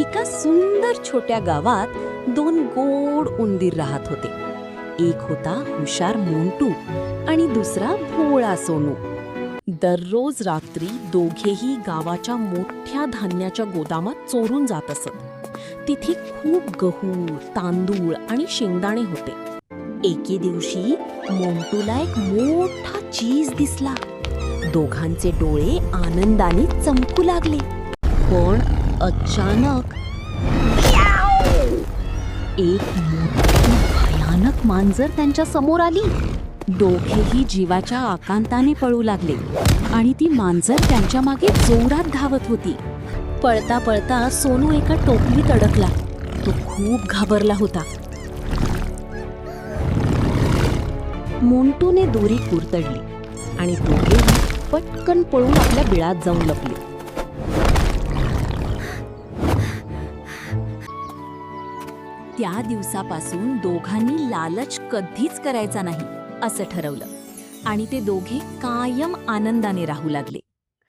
एका सुंदर छोट्या गावात दोन गोड उंदीर राहत होते. एक होता हुशार मोंटू आणि दुसरा भोळा सोनू. दररोज रात्री दोघेही गावाच्या मोठ्या धान्याच्या गोदामात चोरून जात असत. तिथे खूप गहू, तांदूळ आणि शेंगदाणे होते. एके दिवशी मोंटूला एक मोठा चीज दिसला. दोघांचे डोळे आनंदाने चमकू लागले. पण अचानक एक मोठी भयानक मांजर त्यांच्या समोर आली. दोघेही जीवाच्या आकांताने पळू लागले आणि ती मांजर त्यांच्या मागे जोरात धावत होती. पळता पळता सोनू एका टोपलीत अडकला. तो खूप घाबरला होता. मोंटूने दोरी कुरतडली आणि दोघेही पटकन पळून आपल्या बिळात जाऊन लपले. त्या दिवसापासून दोघांनी लालच कधीच करायचा नाही असं ठरवलं आणि ते दोघे कायम आनंदाने राहू लागले.